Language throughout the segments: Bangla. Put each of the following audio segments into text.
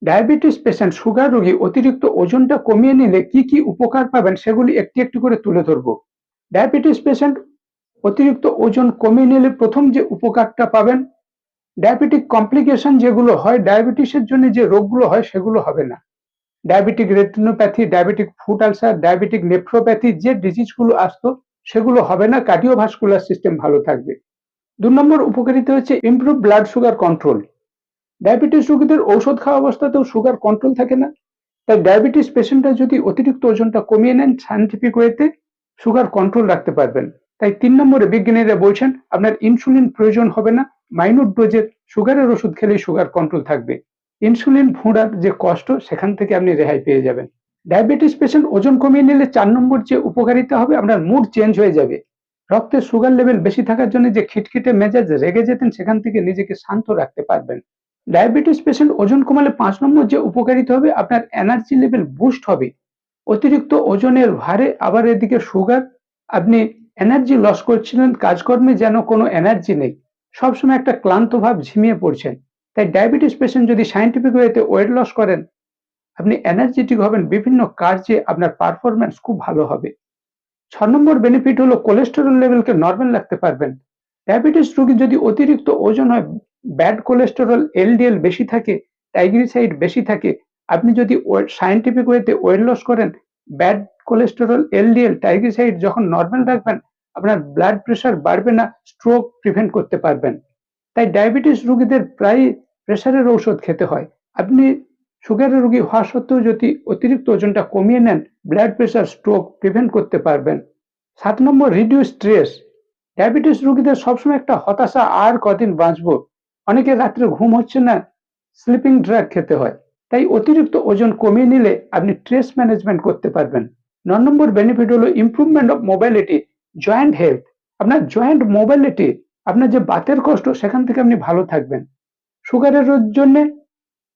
ডায়াবেটিস পেশেন্ট সুগার রোগী অতিরিক্ত ওজনটা কমিয়ে নিলে কি কি উপকার পাবেন সেগুলি একটি একটি করে তুলে ধরব। ডায়াবেটিস পেশেন্ট অতিরিক্ত ওজন কমিয়ে নিলে প্রথম যে উপকারটা পাবেন, ডায়াবেটিক কমপ্লিকেশন যেগুলো হয়, ডায়াবেটিসের জন্য যে রোগগুলো হয় সেগুলো হবে না। Diabetic retinopathy, diabetic foot ulcer, diabetic nephropathy যে ডিজিজগুলো আসতো সেগুলো হবে না, কার্ডিওভাস্কুলার সিস্টেম ভালো থাকবে। ২ নম্বর উপকারিতা হচ্ছে improve blood sugar control. Diabetes রোগীদের ঔষধ খাওয়া অবস্থাতেও সুগার কন্ট্রোল থাকে না। তাই ডায়াবেটিস পেশেন্টরা যদি অতিরিক্ত ওজনটা কমিয়ে নেন সায়েন্টিফিক ওয়েতে সুগার কন্ট্রোল রাখতে পারবেন। তাই ৩ নম্বরে বিজ্ঞানীরা বলছেন আপনার ইনসুলিন প্রয়োজন হবে না, মাইনর ডোজের সুগারের ওষুধ খেলেই সুগার কন্ট্রোল থাকবে। ইনসুলিন ভোঁড়ার যে কষ্ট সেখান থেকে আপনি রেহাই পেয়ে যাবেন। ডায়াবেটিস পেশেন্ট ওজন কমিয়ে নিলে ৪ নম্বর যে উপকারিতা হবে, আপনার মুড চেঞ্জ হয়ে যাবে। রক্তে সুগার লেভেল বেশি থাকার জন্য যে খিটখিটে মেজাজ রেগে যেতেন সেখান থেকে নিজেকে শান্ত রাখতে পারবেন। ডায়াবেটিস পেশেন্ট ওজন কমালে ৫ নম্বর যে উপকারিতা হবে, আপনার এনার্জি লেভেল বুস্ট হবে। অতিরিক্ত ওজনের ভারে আবার এদিকে সুগার, আপনি এনার্জি লস করছিলেন, কাজকর্মে যেন কোনো এনার্জি নেই, সবসময় একটা ক্লান্ত ভাব, ঝিমিয়ে পড়ছেন। তাই ডায়াবেটিস পেশেন্ট যদি সায়েন্টিফিক ওয়েতে ওয়েট লস করেন, আপনি এনার্জেটিক হবেন, বিভিন্ন কাজে আপনার পারফরম্যান্স খুব ভালো হবে। ৬ নম্বর বেনিফিট হলো কোলেস্টেরল লেভেলকে নরমাল রাখতে পারবেন। ডায়াবেটিস রোগী যদি অতিরিক্ত ওজন হয়, ব্যাড কোলেস্টেরল এলডিএল বেশি থাকে, ট্রাইগ্লিসারাইড বেশি থাকে, আপনি যদি সায়েন্টিফিক ওয়েতে ওয়েট লস করেন, ব্যাড কোলেস্টেরল এলডিএল ট্রাইগ্লিসারাইড যখন নরমাল রাখবেন, আপনার ব্লাড প্রেশার বাড়বে না, স্ট্রোক প্রিভেন্ট করতে পারবেন। তাই ডায়াবেটিস রোগীদের প্রায় প্রেশারের ঔষধ খেতে হয়। আপনি সুগারের রোগী হওয়া সত্ত্বেও যদি অতিরিক্ত ওজনটা কমিয়ে নেন, ব্লাড প্রেশার, স্ট্রোক প্রিভেন্ট করতে পারবেন। ৭ নম্বর রিডিউস স্ট্রেস। ডায়াবেটিস রোগীদের সবসময় একটা হতাশা, আর কদিন বাঁচবো। অনেকের রাত্রে ঘুম হচ্ছে না, স্লিপিং ড্রাগ খেতে হয়। তাই অতিরিক্ত ওজন কমিয়ে নিলে আপনি স্ট্রেস ম্যানেজমেন্ট করতে পারবেন। ৯ নম্বর বেনিফিট হলো improvement of mobility, joint health. আপনার জয়েন্ট মোবাইলিটি, আপনার যে বাতের কষ্ট সেখান থেকে আপনি ভালো থাকবেন। সুগারের জন্য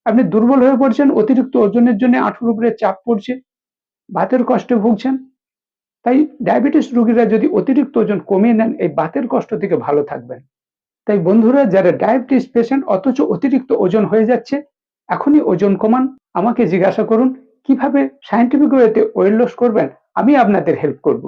আপনি দুর্বল হয়ে পড়ছেন, অতিরিক্ত ওজনের জন্য হাঁটুর উপরে চাপ পড়ছে, বাতের কষ্টে ভুগছেন। তাই ডায়াবেটিস রোগীরা যদি অতিরিক্ত ওজন কমিয়ে নেন, এই বাতের কষ্ট থেকে ভালো থাকবেন। তাই বন্ধুরা, যারা ডায়াবেটিস পেশেন্ট অথচ অতিরিক্ত ওজন হয়ে যাচ্ছে, এখনই ওজন কমান। আমাকে জিজ্ঞাসা করুন কিভাবে সায়েন্টিফিক ওয়েতে ওয়েট লস করবেন, আমি আপনাদের হেল্প করব।